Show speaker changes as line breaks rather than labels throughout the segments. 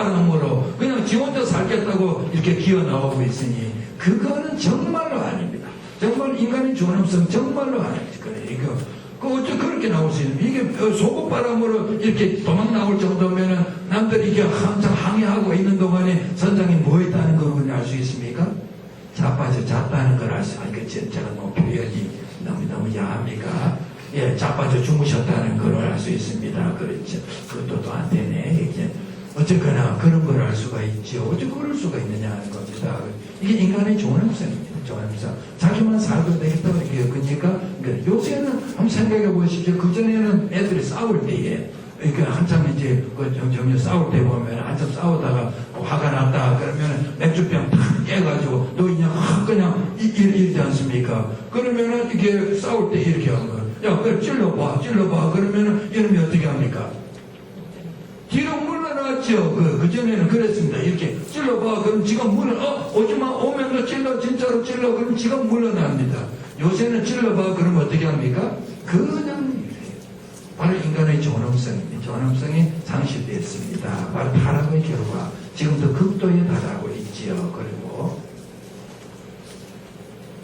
바람으로 그냥 지 혼자 살겠다고 이렇게 기어 나오고 있으니 그거는 정말로 아닙니다. 정말 인간의 존엄성 정말로 아닙니다. 이거 어째 그렇게 나올 수 있는 이게 소금 바람으로 이렇게 도망 나올 정도면은 남들이 이게 한참 항해하고 있는 동안에 선장이 뭐 했다는 걸 알 수 있습니까? 자빠져 잤다는 걸 알 수. 이거 제가 너무 표현이 너무 야합니까? 예, 자빠져 주무셨다는 걸 알 수 있습니다. 그렇죠. 그것도 또 안 되네. 이게 어쨌거나 그런 걸 알 수가 있죠. 어째 그럴 수가 있느냐 하는 겁니다. 이게 인간의 존엄성입니다. 존엄성. 자기만 살도 되겠다 이렇게 그러니까 요새는 한번 생각해 보십시오. 그전에는 애들이 싸울 때에 그러니까 한참 이제 정말 싸울 때 보면 한참 싸우다가 화가 났다 그러면 맥주병 탁 깨가지고 너 그냥 이러지 않습니까? 그러면은 이게 싸울 때 이렇게 하는 거예요. 야, 그래 찔러봐 그러면은 이러면 어떻게 합니까? 뒤로 물러났죠. 그전에는 그랬습니다. 이렇게 찔러봐. 그럼 지가 오지마. 오면 너 찔러. 진짜로 찔러. 그럼 지가 물러납니다. 요새는 찔러봐. 그럼 어떻게 합니까? 그냥 바로 인간의 존엄성입니다. 존엄성이 상실됐습니다. 바로 타락의 결과. 지금도 극도에 달하고 있지요. 그리고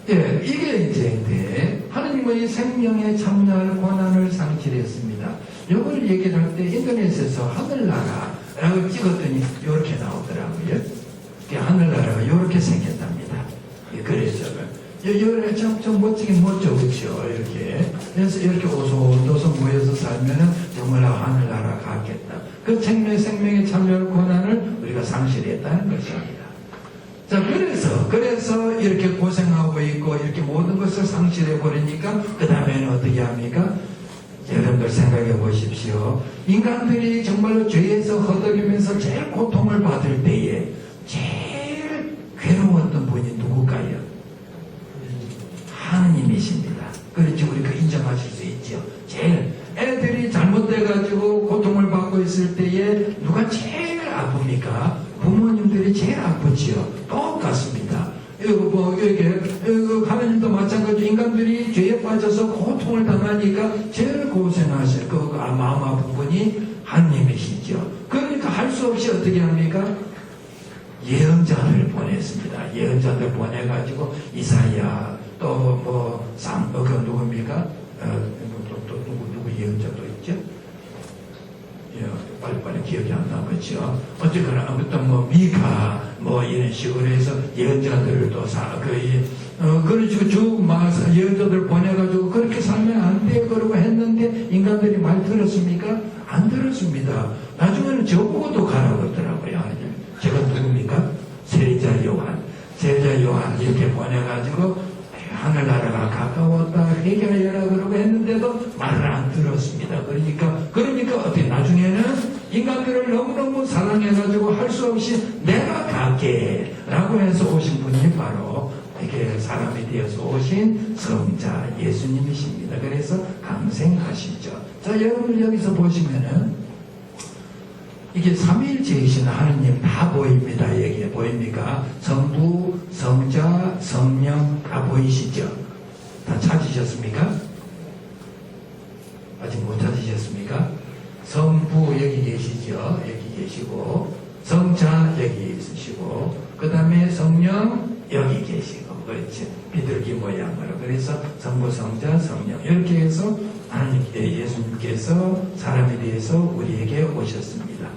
예, 이게 이제 하느님의 생명에 참여할 권한을 상실했습니다. 이걸 얘기를 할 때 인터넷에서 하늘나라라고 찍었더니 이렇게 나오더라고요. 하늘나라가 이렇게 생겼답니다. 그래서 이렇게 참 멋지긴 멋져 그렇죠. 이렇게 그래서 이렇게 오손도손 모여서 살면은 정말 하늘나라 같겠다. 그 생명에 참여할 권한을 우리가 상실했다는 것입니다. 자, 그래서 이렇게 고생하고 있고 이렇게 모든 것을 상실해 버리니까 그 다음에는 어떻게 합니까? 여러분들 생각해 보십시오. 인간들이 정말로 죄에서 허덕이면서 제일 고통을 받을 때에 제일 괴로웠던 분이 누굴까요? 하느님이십니다. 그렇죠. 우리 그 인정하실 수 있죠. 제일 애들이 잘못돼가지고 고통을 받고 있을 때에 누가 제일 아픕니까? 부모님들이 제일 아프지요. 똑같습니다. 하나님도 마찬가지 인간들이 죄에 빠져서 고통을 당하니까 제일 고생하실 마음 아픈 분이 하나님이시죠. 그러니까 할 수 없이 어떻게 합니까? 예언자를 보냈습니다. 예언자들 보내가지고 이사야 누굽니까? 누구 예언자 또 있죠? 빨리 기억이 안 나겠죠. 어쨌거나 아무튼 미카 이런 식으로 해서 예언자들도 그런 식으로 쭉 예언자들 보내가지고 그렇게 살면 안 돼 그러고 했는데 인간들이 말 들었습니까? 안 들었습니다. 나중에는 저보고도 가라고 그러더라고요. 제가 누굽니까? 세례자 요한 이렇게 보내가지고 하늘나라가 가까웠다 회개하여라 그러고 했는데도 말을 안 들었습니다. 그러니까 어떻게 나중에는 인간들을 너무너무 사랑해가지고 할 수 없이 내가 갈게 라고 해서 오신 분이 바로 이렇게 사람이 되어서 오신 성자 예수님이십니다. 그래서 강생하시죠. 자, 여러분 여기서 보시면은 이게 삼위일체이신 하느님 다 보입니다. 여기에 보입니까? 성부, 성자, 성령 다 보이시죠? 다 찾으셨습니까? 아직 못 찾으셨습니까? 성부 여기 계시죠? 여기 계시고 성자 여기 있으시고 그 다음에 성령 여기 계시고 그렇지. 비둘기 모양으로. 그래서 성부, 성자, 성령 이렇게 해서 예수님께서 사람에 대해서 우리에게 오셨습니다.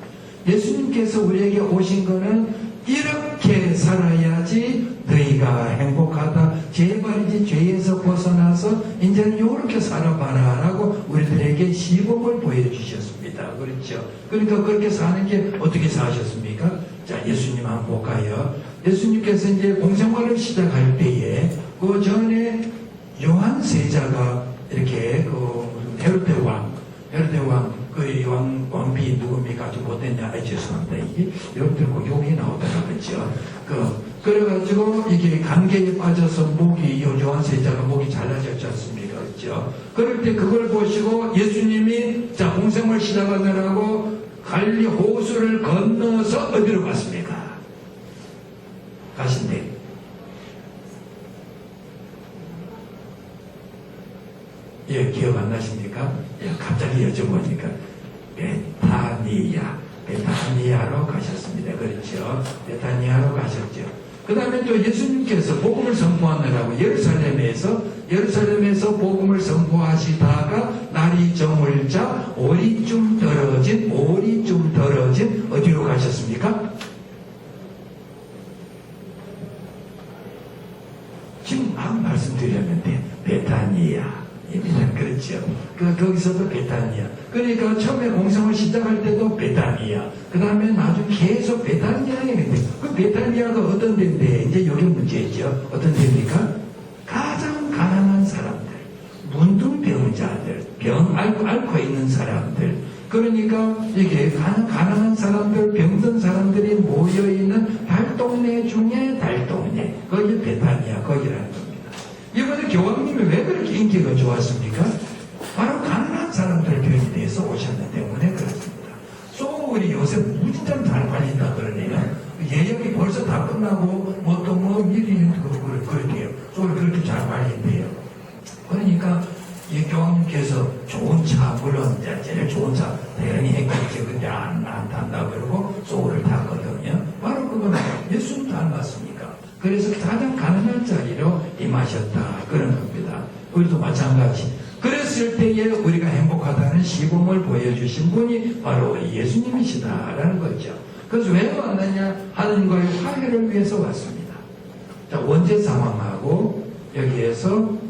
예수님께서 우리에게 오신 거는 이렇게 살아야지 너희가 행복하다. 제발 이제 죄에서 벗어나서 이제는 이렇게 살아봐라 라고 우리들에게 시범을 보여주셨습니다. 그렇죠? 그러니까 그렇게 사는 게 어떻게 사셨습니까? 자, 예수님 한번 볼까요? 예수님께서 이제 공생활을 시작할 때에 그 전에 요한 세자가 이렇게 헤롯대 왕 왕비 누굽니까? 아주 못됐냐? 죄송합니다. 이게 여러분들 꼭 욕이 나오더라, 그죠? 그래가지고 이게 감기에 빠져서 요한 세자가 목이 잘라졌지 않습니까? 그죠? 그럴 때 그걸 보시고 예수님이 자, 공생을 시작하느라고 갈리 호수를 건너서 어디로 갔습니까? 가신대. 예, 기억 안 나십니까? 예, 갑자기 여쭤보니까 베타니아 베타니아로 가셨습니다. 그렇죠? 베타니아로 가셨죠. 그 다음에 또 예수님께서 복음을 선포하느라고 예루살렘에서 복음을 선포하시다가 날이 저물자 오리 좀 떨어진 어디로 가셨습니까? 지금 막 말씀드렸는데 베타니아입니다. 그렇죠. 거기서도 베타니아. 그러니까 처음에 공성을 시작할 때도 베타니아. 그 다음에 나중에 계속 베타니아에 그 베타니아가 어떤 데인데 이제 여기 문제죠. 어떤 데입니까? 가장 가난한 사람들, 문둥병자들, 병 앓고 있는 사람들. 그러니까 이게 가난한 사람들, 병든 사람들이 모여있는 달동네 중에 달동네. 거기 베타니아, 거기라는 겁니다. 이번에 교황님이 왜 그렇게 인기가 좋았습니까? 바로 가난한 사람들 교회에 대해서 오셨기 때문에 그렇습니다. 소울이 요새 무진장 잘 팔린다 그러네요. 예약이 벌써 다 끝나고, 미리 그렇대요. 소울이 그렇게 잘 팔린대요. 그러니까, 이 교황님께서 좋은 차, 물론 제일 좋은 차 대단히 했겠죠. 근데 안 탄다 그러고 소울을 탔거든요. 바로 그거는 예수님 닮았으니까. 그래서 가장 가난한 자리로 임하셨다. 그런 겁니다. 우리도 마찬가지. 그랬을 때에 우리가 행복하다는 시범을 보여주신 분이 바로 우리 예수님이시다라는 거죠. 그래서 왜 왔느냐? 하나님과의 화해를 위해서 왔습니다. 자, 원죄 상황하고 여기에서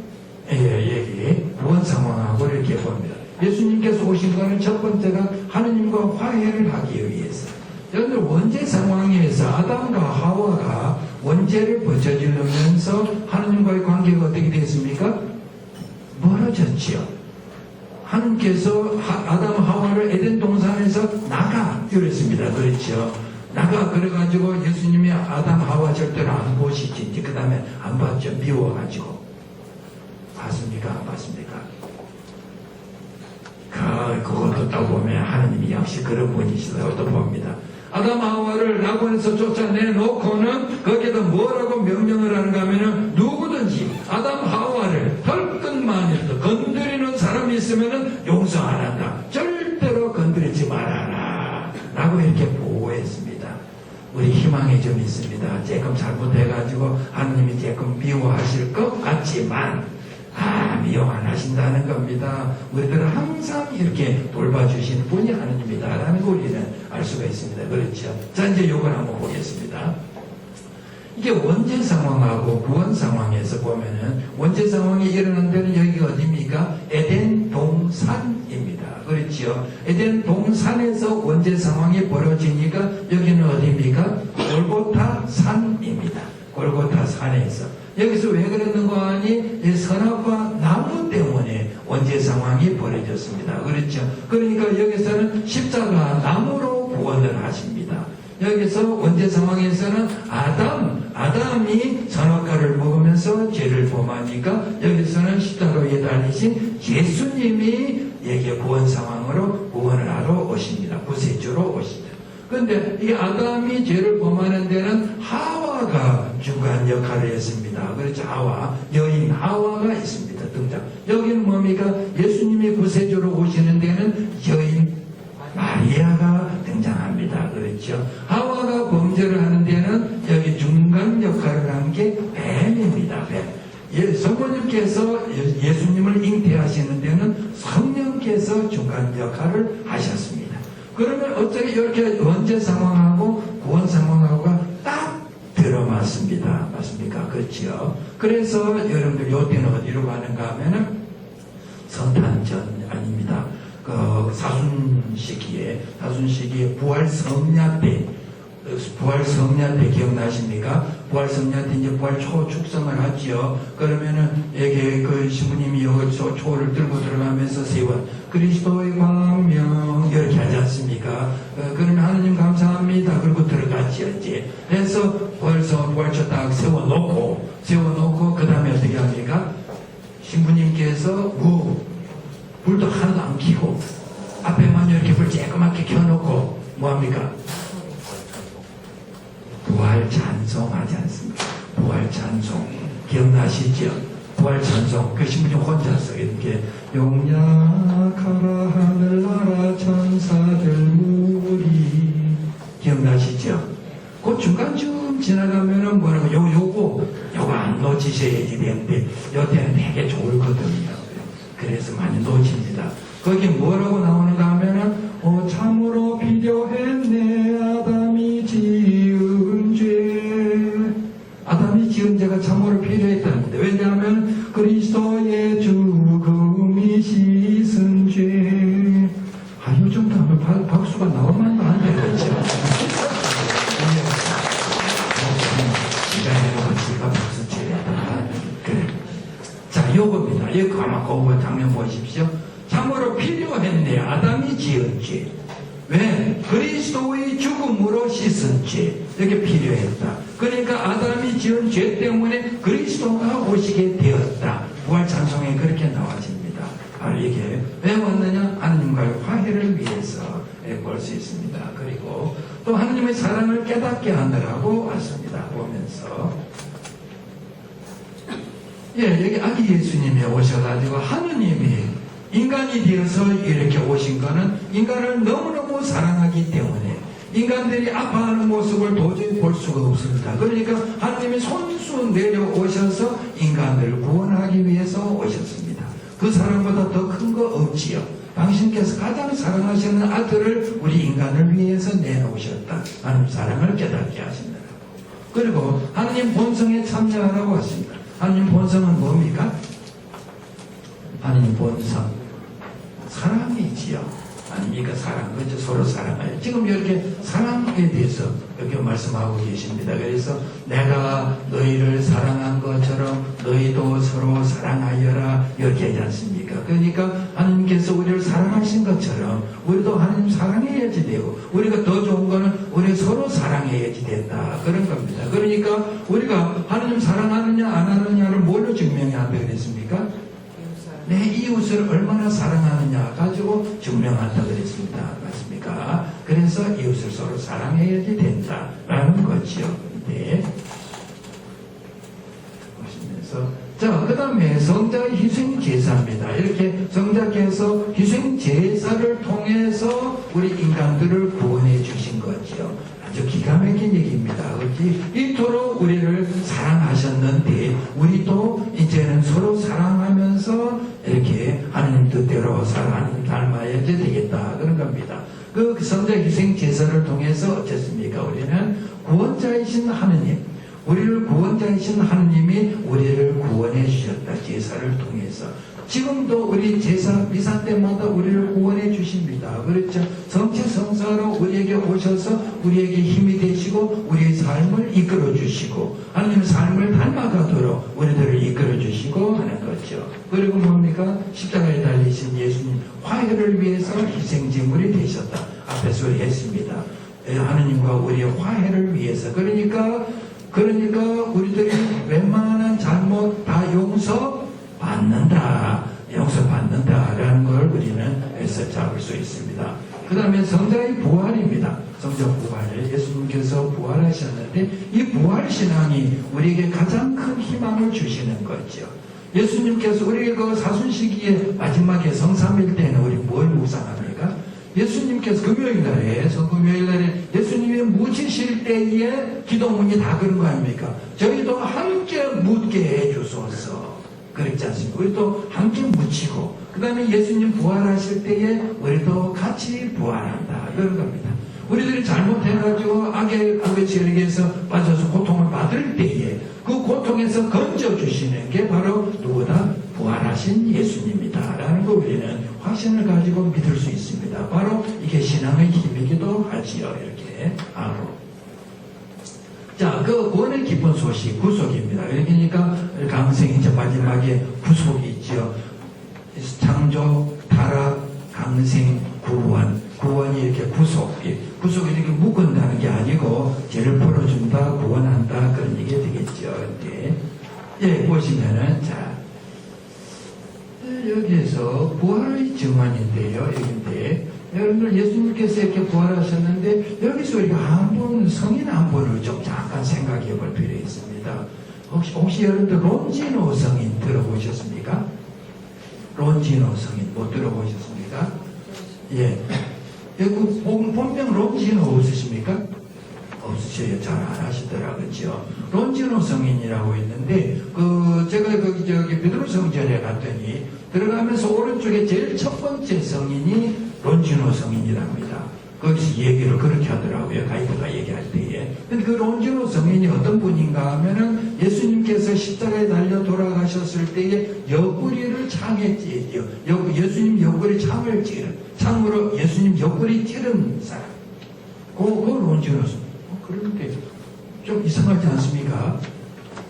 여기 구원 상황하고 이렇게 봅니다. 예수님께서 오신 것은 첫 번째가 하느님과 화해를 하기 위해서. 여러분들 원죄 상황에서 아담과 하와가 원죄를 저지르면서 하느님과의 관계가 어떻게 됐습니까? 멀어졌지요. 하느님께서 아담 하와를 에덴 동산에서 나가 이랬습니다. 그렇죠. 나가 그래가지고 예수님이 아담 하와 절대로 안 보시지. 그 다음에 안 봤죠. 미워가지고. 봤습니까? 안 봤습니까? 그것도 또 보면 하느님이 역시 그런 분이시다고 또 봅니다. 아담 하와를 낙원에서 쫓아내놓고는 거기에다 뭐라고 명령을 하는가 하면은 누구든지 아담 하와를 털끝만이라도 건드리는 사람이 있으면은 용서 안 한다. 절대로 건드리지 말아라. 라고 이렇게 보호했습니다. 우리 희망이 좀 있습니다. 조금 잘못해가지고 하느님이 조금 미워하실 것 같지만 미워 안 하신다는 겁니다. 우리들은 항상 이렇게 돌봐주시는 분이 하느님이다라는 걸 우리는 알 수가 있습니다. 그렇죠? 자, 이제 요걸 한번 보겠습니다. 이게 원죄 상황하고 구원 상황에서 보면은 원죄 상황이 일어난 데는 여기가 어디입니까? 에덴 동산입니다. 그렇죠? 에덴 동산에서 원죄 상황이 벌어지니까 여기는 어디입니까? 골고타 산입니다. 골고타 산에서. 여기서 왜 그랬는가 하니 선악과 나무 때문에 원죄 상황이 벌어졌습니다. 그렇죠? 그러니까 여기서는 십자가 나무로 구원을 하십니다. 여기서 원죄 상황에서는 아담이 선악과를 먹으면서 죄를 범하니까 여기서는 십자가에 달리신 예수님이 여기에 구원 상황으로 구원을 하러 오십니다. 구세주로 오십니다. 그런데 이 아담이 죄를 범하는 데는 하와가 중간 역할을 했습니다. 그렇죠? 여인 하와가 있습니다. 등장. 여기는 뭡니까? 예수님이 구세주로 오시는 데는 여인 마리아가 등장합니다. 그렇죠? 하와가 범죄를 하는 데는 여기 중간 역할을 한 게 뱀입니다. 뱀. 성모님께서 예수님을 잉태하시는 데는 성령께서 중간 역할을 하셨습니다. 그러면 어떻게 이렇게 원죄 상황하고 구원 상황하고가 딱 들어맞습니다. 맞습니까? 그렇죠? 그래서 여러분들 요때는 어디로 가는가 하면은 성탄절 아닙니다. 사순 시기에 부활 성야 때 기억나십니까? 부활 성야 때 이제 부활 초 축성을 하지요. 그러면은 여기 그 신부님이 여기 초를 들고 들어가면서 세워 그리스도의 광명 이렇게 하지 않습니까? 그러면 하느님 감사합니다. 그리고 들어갔지요. 이제 그래서 부활초 딱 세워놓고 그 다음에 어떻게 합니까? 신부님께서 불도 하나도 안 켜고 앞에만 이렇게 불 쬐끄맣게 켜놓고 뭐합니까? 부활 찬송하지 않습니까? 부활 찬송 기억나시죠? 부활 찬송 그 신부님 혼자서 이렇게 용약하라 하늘나라 천사들 무리 기억나시죠? 그 중간쯤 지나가면은 뭐라고, 요거 안 놓치셔야지 되는데, 요때는 되게 좋거든요. 그래서 많이 놓칩니다. 거기 뭐라고 나오는가 하면은, 참으로 필요했네, 아담이 지은 죄. 아담이 지은 죄가 참으로 필요했다는데, 왜냐하면 그리스도의 죽음이 씻은 죄. 이 정도 하면 박수가 나올 만도 한데, 그렇죠? 지가 박수 쳐야 그래. 자, 요겁니다. 이거 아마 그거 장면 보십시오. 참으로 필요했네, 아담이 지은 죄. 왜? 그리스도의 죽음으로 씻은 죄. 이게 필요했다. 그러니까 아담이 지은 죄 때문에 그리스도가 오시게 되었다. 부활 찬송에 그렇게 나와집니다. 이게 왜 왔느냐? 하나님과의 화해를 위해서 볼 수 있습니다. 그리고 또 하나님의 사랑을 깨닫게 하느라고 왔습니다. 보면서 여기 아기 예수님이 오셔가지고 하느님이 인간이 되어서 이렇게 오신 거는 인간을 너무너무 사랑하기 때문에 인간들이 아파하는 모습을 도저히 볼 수가 없습니다. 그러니까 하나님이 손수 내려오셔서 인간들을 구원하기 위해서 오셨습니다. 그 사랑보다 더 큰 거 없지요. 당신께서 가장 사랑하시는 아들을 우리 인간을 위해서 내놓으셨다. 하나님 사랑을 깨닫게 하신다. 그리고 하나님 본성에 참여하라고 하십니다. 하나님 본성은 뭡니까? 하나님 본성 사랑이지요. 아닙니까? 사랑. 그렇죠? 서로 사랑해요. 지금 이렇게 사랑에 대해서 이렇게 말씀하고 계십니다. 그래서 내가 너희를 사랑한 것처럼 너희도 서로 사랑하여라. 이렇게 하지 않습니까? 그러니까 하나님께서 우리를 사랑하신 것처럼 우리도 하나님 사랑해야지 되고 우리가 더 좋은 거는 우리 서로 사랑해야지 된다. 그런 겁니다. 그러니까 우리가 하나님 사랑하느냐 안 하느냐를 뭘로 증명해야 한다 그랬습니까? 내 이웃을 얼마나 사랑하느냐 가지고 증명한다 그랬습니다. 맞습니까? 그래서 이웃을 서로 사랑해야지 된다라는 거지요. 네. 보시면서 자, 그 다음에 성자의 희생 제사입니다. 이렇게 성자께서 희생 제사를 통해서 우리 인간들을 구원해 주신 거지요. 아주 기가 막힌 얘기입니다. 이토록 우리를 사랑하셨는데 우리도 이제는 서로 사랑하면서 이렇게 하나님 뜻대로 하나님 닮아야지 되겠다 그런 겁니다. 그 성자 희생 제사를 통해서 어쨌습니까? 우리는 구원자이신 하느님, 우리를 구원자이신 하느님이 우리를 구원해 주셨다. 제사를 통해서. 지금도 우리 제사 미사 때마다 우리를 구원해 주십니다. 그렇죠? 성취성사로 우리에게 오셔서 우리에게 힘이 되시고 우리의 삶을 이끌어 주시고 하나님 삶을 닮아가도록 우리들을 이끌어 주시고 하는 거죠. 그리고 뭡니까? 십자가에 달리신 예수님 화해를 위해서 희생제물이 되셨다. 앞에서 했습니다. 하나님과 우리의 화해를 위해서. 그러니까 우리들이 웬만한 잘못 다 용서받는다라는 걸 우리는 에서 잡을 수 있습니다. 그 다음에 성자의 부활입니다. 성자 부활. 예수님께서 부활하셨는데 이 부활신앙이 우리에게 가장 큰 희망을 주시는 거죠. 예수님께서 우리에게 그 사순시기에 마지막에 성삼일 때는 우리 뭘 묵상합니까? 예수님께서 금요일날에 예수님이 묻히실 때에 기도문이 다 그런 거 아닙니까? 저희도 함께 묻게 해주소서. 그랬지 않습니까? 우리도 함께 묻히고 그 다음에 예수님 부활하실 때에 우리도 같이 부활한다. 그런 겁니다. 우리들이 잘못해가지고 악의 세력에서 빠져서 고통을 받을 때에 그 고통에서 건져주시는 게 바로 누구다? 부활하신 예수님이다 라는 거 우리는 확신을 가지고 믿을 수 있습니다. 바로 이게 신앙의 힘이기도 하지요. 이렇게 하고 자, 그 구원의 기쁜 소식, 구속입니다. 그러니까 강생이 이제 마지막에 구속이 있죠. 창조, 타락, 강생, 구원. 구원이 이렇게 구속이 이렇게 묶은다는 게 아니고 죄를 풀어준다, 구원한다 그런 얘기가 되겠죠. 근데 보시면은 자 여기에서 부활의 증언인데요. 여기인데 여러분들 예수님께서 이렇게 부활하셨는데 여기서 우리가 성인 한 분을 좀 잠깐 생각해 볼 필요가 있습니다. 혹시 여러분들 론지노 성인 들어보셨습니까? 론지노 성인 못 들어보셨습니까? 예. 그 본명 론지노 없으십니까? 하셔요. 잘 안 하시더라고요. 론지노 성인이라고 있는데, 제가 거기 베드로 성전에 갔더니, 들어가면서 오른쪽에 제일 첫 번째 성인이 론지노 성인이랍니다. 거기서 얘기를 그렇게 하더라고요. 가이드가 얘기할 때에. 근데 그 론지노 성인이 어떤 분인가 하면은 예수님께서 십자가에 달려 돌아가셨을 때에 옆구리를 창에 찌르요. 예수님 옆구리 창을 찌른, 창으로 예수님 옆구리 찌른 사람. 그 론지노 성인. 그런데 좀 이상하지 않습니까?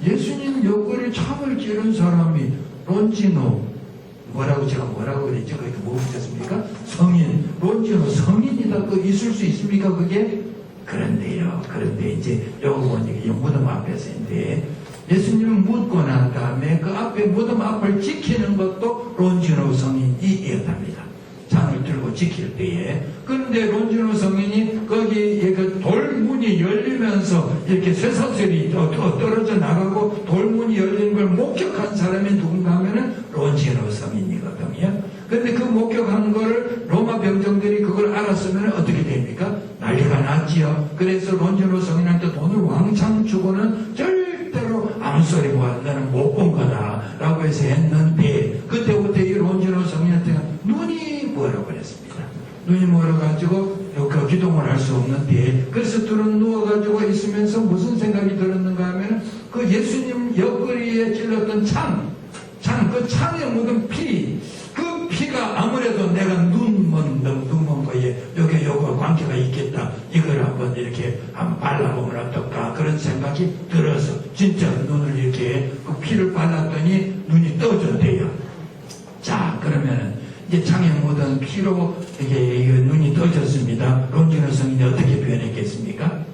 예수님 옆구리 창을 찌른 사람이 론지노, 제가 뭐라고 그랬죠? 그게 뭐 붙였습니까? 성인. 론지노 성인이다. 있을 수 있습니까? 그게? 그런데 이제, 요거 보니까 무덤 앞에서인데, 예수님을 묻고 난 다음에 그 앞에 무덤 앞을 지키는 것도 론지노 성인이었답니다. 창을 들고 지킬 때에. 그런데 론지노 성인이 거기 그 돌문이 열리면서 이렇게 쇠사슬이 떨어져 나가고 돌문이 열리는 걸 목격한 사람이 누군가 하면은 론지노 성인이거든요. 그런데 그 목격한 거를 로마 병정들이 그걸 알았으면 어떻게 됩니까? 난리가 났지요. 그래서 론지노 성인한테 돈을 왕창 주고는 절대로 아무 소리 너는 못 본 거다 라고 해서 했는데, 그때부터 이 론지노 성인한테 눈이 뭐라고 그랬습니다. 눈이 멀어가지고 기동을 할 수 없는데, 그래서 둘은 누워가지고 있으면서 무슨 생각이 들었는가 하면 그 예수님 옆구리에 찔렀던 그 창에 묻은 그 피가 아무래도 내가 눈먼 거에 요거 관계가 있겠다. 이걸 한번 이렇게 한번 발라보면 어떨까. 그런 생각이 들어서 진짜 눈을 이렇게 그 피를 발랐더니 눈이 떠졌대요. 자, 그러면은 이제 창에 묻은 피로 이게 눈이 떠졌습니다. 론지노 성인이 어떻게 표현했겠습니까?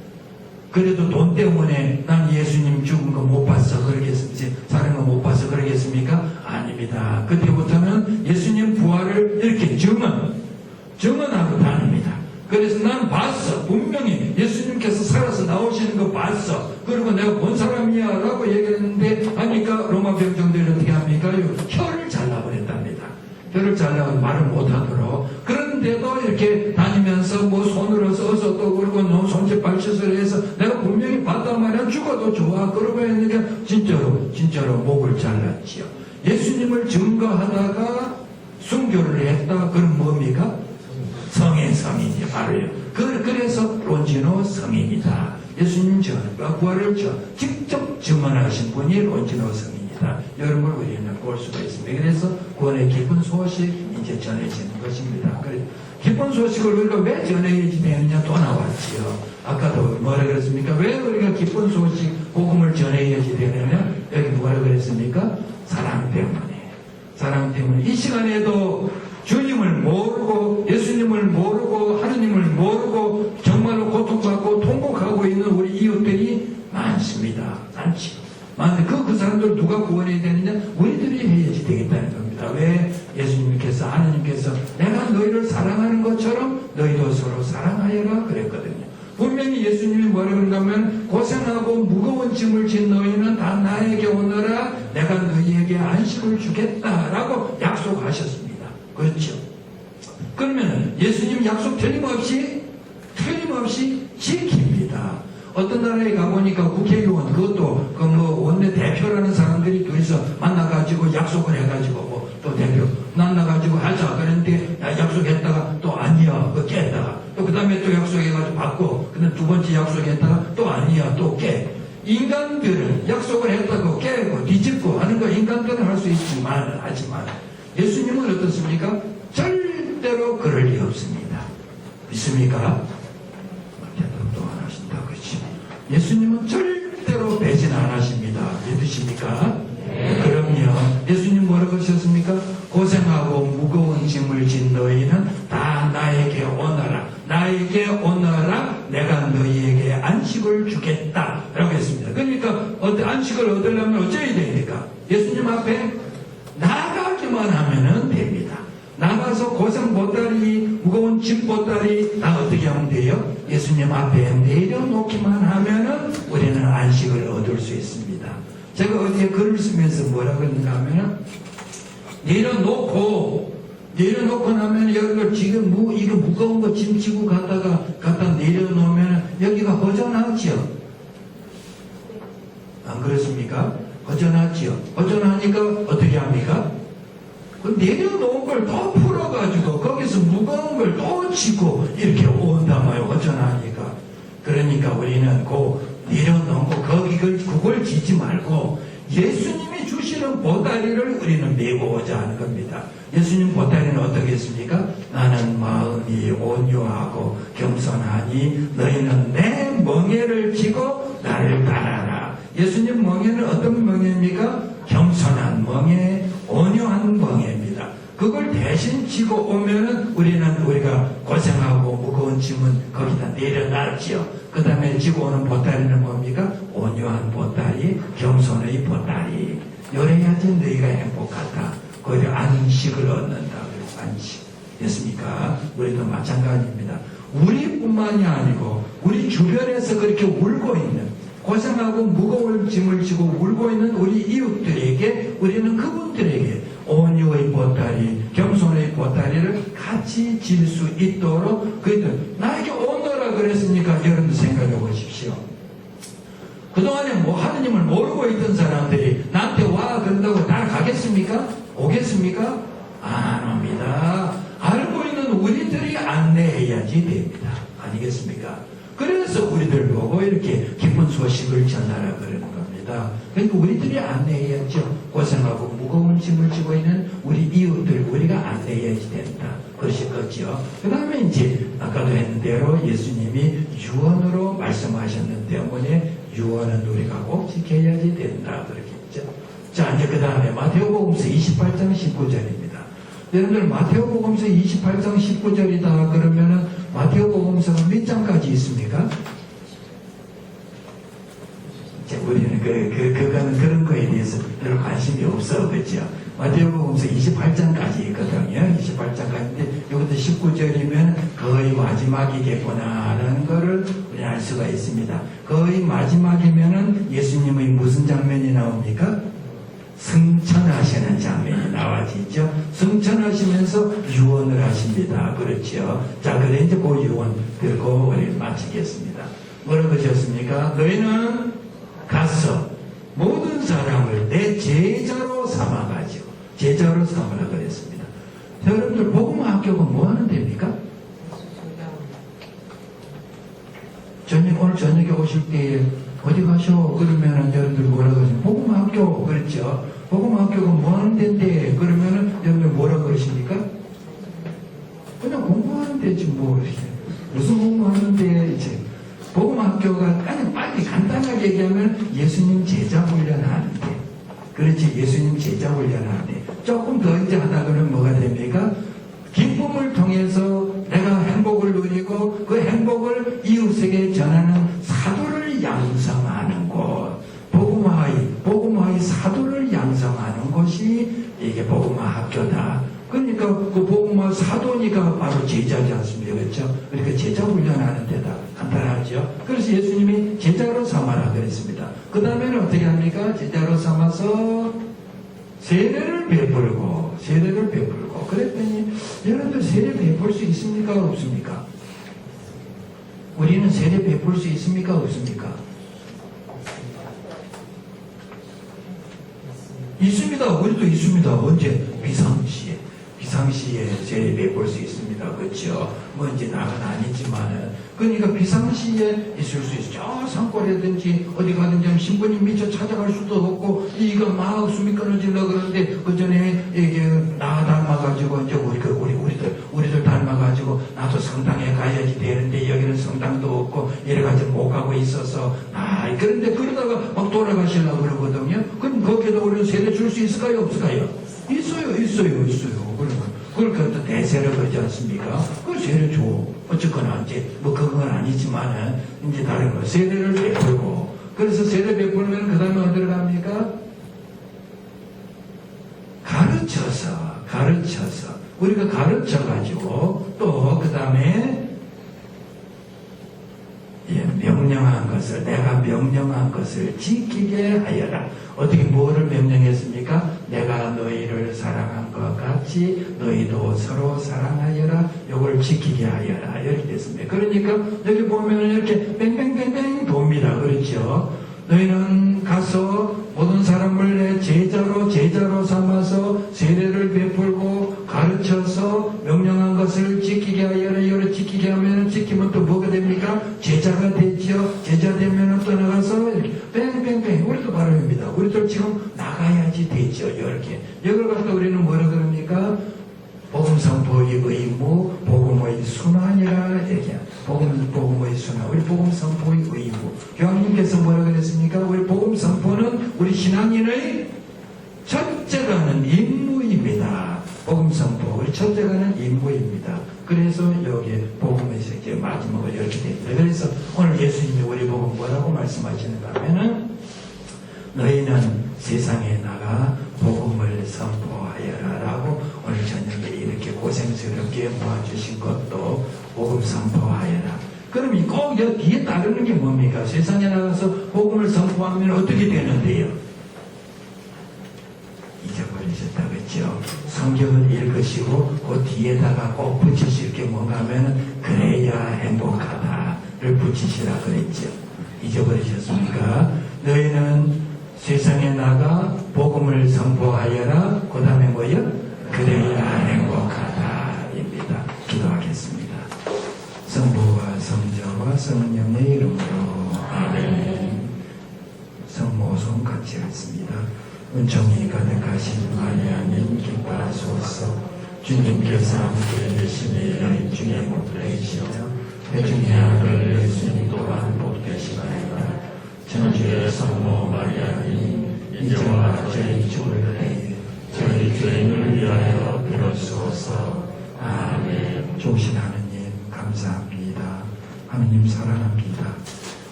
그래도 돈 때문에 난 예수님 죽은 거 못 봤어 그러겠습니까? 사는 거 못 봤어 그러겠습니까? 아닙니다. 그때부터는 예수님 부활을 이렇게 증언하고 다닙니다. 그래서 난 봤어. 분명히 예수님께서 살아서 나오시는 거 봤어. 그리고 내가 본 사람이야 라고 얘기했는데 하니까 로마 병정들이 어떻게 합니까? 혀를 잘라버렸답니다. 혀를 잘라서 말을 못하도록. 그런데도 이렇게 다니면서 뭐 손으로 써서 또 그러고 너무 손짓발짓을 해서 내가 분명히 봤단 말이야. 죽어도 좋아. 그러고 했는데 진짜로 목을 잘랐지요. 예수님을 증거하다가 순교를 했다. 그럼 뭡니까? 성인이 바로요. 그래서 론지노 성인이다. 예수님 증언과 부활을 직접 증언하신 분이 론지노 성인이다. 이런 걸 우리는 볼 수가 있습니다. 그래서 구원의 기쁜 소식 이제 전해지는 것입니다. 기쁜 소식을 우리가 왜 전해야지 되느냐 또 나왔지요. 아까도 뭐라 그랬습니까? 왜 우리가 기쁜 소식, 복음을 전해야지 되느냐? 여기 뭐라 그랬습니까? 사랑 때문에. 이 시간에도 주님을 모르고 예수님을 모르고 하느님을 모르고 정말로 고통받고 통곡하고 있는 우리 이웃들이 많습니다. 많은데 그 사람들 누가 구원해야 되느냐? 우리들이 해야지 되겠다는 겁니다. 왜? 예수님께서 하느님께서 내가 너희를 사랑하는 것처럼 너희도 서로 사랑하여라 그랬거든요. 분명히 예수님이 뭐라 그런가 하면 고생하고 무거운 짐을 진 너희는 다 나에게 오너라. 내가 너희에게 안식을 주겠다라고 약속하셨습니다. 그렇죠. 그러면 예수님 약속 틀림없이 지킵니다. 어떤 나라에 가보니까 국회의원, 그것도 원내 대표라는 사람들이 둘이서 만나가지고 약속을 해가지고 또 대표 만나가지고 하자. 그런데 약속했다가 또 아니야. 깼다가 또 그 다음에 또 약속해가지고 받고 그 다음에 두 번째 약속했다가 또 아니야. 또 깨. 인간들은 약속을 했다고 깨고 뒤집고 하는 거 인간들은 할 수 있지만 하지만 예수님은 어떻습니까? 절대로 그럴 리 없습니다. 믿습니까? 또 안 하신다. 그렇지? 예수님은 절대로 배신 안 하십니다. 믿으십니까? 네. 그럼요. 예수님 뭐라고 하셨습니까? 고생하고 무거운 짐을 진 너희는 다 나에게 오너라. 내가 너희에게 안식을 주겠다. 라고 했습니다. 그러니까 안식을 얻으려면 어쩌야 됩니까? 예수님 앞에 나가기만 하면 됩니다. 나가서 고생 보따리, 무거운 짐 보따리 다 어떻게 하면 돼요? 예수님 앞에 내려놓기만 하면은 우리는 안식을 얻을 수 있습니다. 제가 어디에 글을 쓰면서 뭐라고 했는가 하면은 내려놓고 나면 여기가 지금 이거 무거운 거 짐 지고 갖다 내려놓으면 여기가 허전하지. 허전하지요? 안 그렇습니까? 허전하지요? 허전하니까 어떻게 합니까? 그 내려놓은 걸 더 풀어가지고 거기서 무거운 걸 또 지고 이렇게 온단 말이에요. 허전하니까. 그러니까 우리는 그 내려놓고 그걸 지지 말고 예수님이 주시는 보따리를 우리는 메고 오자 하는 겁니다. 예수님 보따리는 어떻겠습니까? 나는 마음이 온유하고 겸손하니 너희는 내 멍에를 지고 나를 따라라. 예수님 멍에는 어떤 멍에입니까? 겸손한 멍에, 온유한 멍에입니다. 그걸 대신 지고 오면은 우리가 고생하고 무거운 짐은 거기다 내려놨지요. 그 다음에 지고 오는 보따리는 뭡니까? 온유한 보따리, 겸손의 보따리. 요래야지 너희가 행복하다. 거기에 안식을 얻는다. 안식. 됐습니까? 우리도 마찬가지입니다. 우리뿐만이 아니고 우리 주변에서 그렇게 울고 있는, 고생하고 무거운 짐을 지고 울고 있는 우리 이웃들에게, 우리는 그분들에게 온유의 보따리, 겸손의 보따리를 같이 질 수 있도록 그들 나에게 오너라 그랬으니까 여러분들 생각해 보십시오. 그동안에 하느님을 모르고 있던 사람들이 나한테 와 그런다고 따라가겠습니까? 오겠습니까? 안 옵니다. 알고 있는 우리들이 안내해야지 됩니다. 아니겠습니까? 그래서 우리들 보고 이렇게 기쁜 소식을 전하라 그러는 겁니다. 그러니까 우리들이 안내해야죠. 고생하고 무거운 짐을 지고 있는 우리 이웃들 우리가 안내해야지 된다. 그것이 거죠. 그 다음에 이제 아까도 했는 대로 예수님이 유언으로 말씀하셨는 때문에 유언은 우리가 꼭 지켜야지 된다. 그렇게 했죠. 자, 이제 그 다음에 마태오복음서 28장 19절입니다. 여러분들 마태오복음서 28장 19절이다 그러면은 마태오복음서가 몇 장까지 있습니까? 이제 우리는 그거는 그런 거에 대해서 별 관심이 없어, 그렇죠? 마태오복음서 28장까지 있거든요. 28장까지인데 이것도 19절이면 거의 마지막이겠구나 하는 거를 우리 알 수가 있습니다. 거의 마지막이면은 예수님의 무슨 장면이 나옵니까? 승천하시는 장면이 나와지죠. 승천하시면서 유언을 하십니다. 그렇죠. 자, 그래 이제 그 유언 들고 우리 마치겠습니다. 뭐라고 하셨습니까? 너희는 가서 모든 사람을 내 제자로 삼아가지고 제자로 삼으라 그랬습니다. 자, 여러분들 복음화 학교가 뭐 하는 데입니까? 오늘 저녁에 오실 때 어디 가셔? 그러면은 여러분들 뭐라고 하십니까? 복음화 학교 그렇죠. 복음화 학교가 뭐 하는 데인데 그러면은 여러분들 뭐라고 그러십니까? 그냥 공부하는 데지 뭐 무슨 공부하는데 이제 복음화 학교가 그냥 빨리 간단하게 얘기하면 예수님 제자 훈련하는데, 그렇지, 예수님 제자 훈련하는데 조금 더 이제 하다 그러면 뭐가 됩니까? 기쁨을 통해서 내가 행복을 누리고 그 행복을 이웃에게 전하는 사도를 양성하는 곳, 복음화의 사도를 양성하는 곳이 이게 복음화 학교다. 그러니까 그 복음화 사도니까 바로 제자지 않습니까? 그렇죠? 그러니까 제자 훈련하는 데다. 간단하죠? 그래서 예수님이 제자로 삼아라 그랬습니다. 그 다음에는 어떻게 합니까? 제자로 삼아서 세례를 베풀고 그랬더니 여러분들 세례 베풀 수 있습니까? 없습니까? 우리는 세례 베풀 수 있습니까? 없습니까? 있습니다. 우리도 있습니다. 언제? 비상시에 세례 베풀 수 있습니다. 그렇죠? 뭐 이제 나는 아니지만은 그러니까 비상시에 있을 수 있죠. 저 산골이든지 어디 가든지 신부님 미처 찾아갈 수도 없고 이거 막 숨이 끊어지려고 그러는데 그 전에 이게 나 닮아가지고 이제 우리들 닮아가지고 나도 성당에 가야지 되는데 여기는 성당도 없고 이래가지고 못 가고 있어서 그런데 그러다가 막 돌아가시려고 그러거든요. 그럼 거기에도 우리는 세례 줄 수 있을까요? 없을까요? 있어요. 그러니까 또 대세를 그러지 않습니까? 그 세례 줘. 어쨌거나 이제 뭐 그건 아니지만은 이제 다른 거 세례를 베풀고, 그래서 세례 베풀면 그 다음에 어디로 갑니까? 가르쳐서 우리가 가르쳐가지고 또 그 다음에 내가 명령한 것을 지키게 하여라. 어떻게 뭐를 명령했습니까? 내가 너희를 사랑한 것 같이 너희도 서로 사랑하여라. 이걸 지키게 하여라. 이렇게 됐습니다. 그러니까 여기 보면 이렇게 뺑뺑뺑뺑 돕니다. 너희는 가서 모든 사람을 내 제자로 삼아서 세례를 베풀고 가르쳐서 명령한 것을 지키게 하여라. 이거를 지키게 하면 지키면 또 뭐가 됩니까? 제자가 되지요. 제자 되면 또 나가서 이렇게 뺑뺑뺑 우리도 바람입니다. 우리도 지금 나가야지 되죠. 이렇게 이걸 갖다 우리는 뭐라 그럽니까? 복음 선포의 의무, 복음의 순환이라 얘기합니다. 복음의 순환, 우리 복음 선포의 의무. 교황님께서 뭐라 그랬습니까? 우리 복음 선포는 우리 신앙인의 첫째가는 임무입니다. 복음 선포, 우리 첫째가는 임무입니다. 그래서 여기에 복음에서 이제 마지막으로 이렇게 됩니다. 그래서 오늘 예수님이 우리 복음 뭐라고 말씀하시는가 하면은 너희는 세상에 나가 복음을 선포하여라 라고 오늘 저녁에 이렇게 고생스럽게 모아주신 것도 복음 선포하여라. 그럼 꼭 여기에 따르는 게 뭡니까? 세상에 나가서 복음을 선포하면 어떻게 되는데요? 잊어버리셨다 그랬죠? 성경을 읽으시고 그 뒤에다가 꼭 붙이실 게 뭔가 하면 그래야 행복하다를 붙이시라 그랬죠? 잊어버리셨습니까? 너희는 세상에 나가 복음을 선포하여라. 그 다음에 뭐요? 그래야 행복하다입니다. 기도하겠습니다. 성부와 성자와 성령의 이름으로 아멘. 성모성 같이 하겠습니다. 은총이 가득하신 마리아님 기뻐하소서. 주님께서 함께 계시니 여인 중에 복되시며 배중의 아들 예수님 또한 복되시나이다. 천주의 성모 마리아님 이제와 저희 죽을 때에 저희 죄인을 위하여 빌어주소서. 아멘. 좋으신 하느님 감사합니다. 하느님 사랑합니다.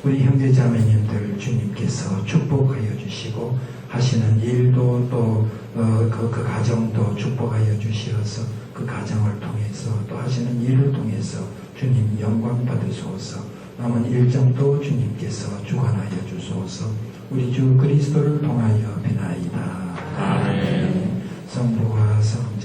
우리 형제자매님들 주님께서 축복하여 주시고 하시는 일도 또 그 가정도 축복하여 주시어서 그 가정을 통해서 또 하시는 일을 통해서 주님 영광 받으소서. 남은 일정도 주님께서 주관하여 주소서. 우리 주 그리스도를 통하여 비나이다. 아멘. 성부와 성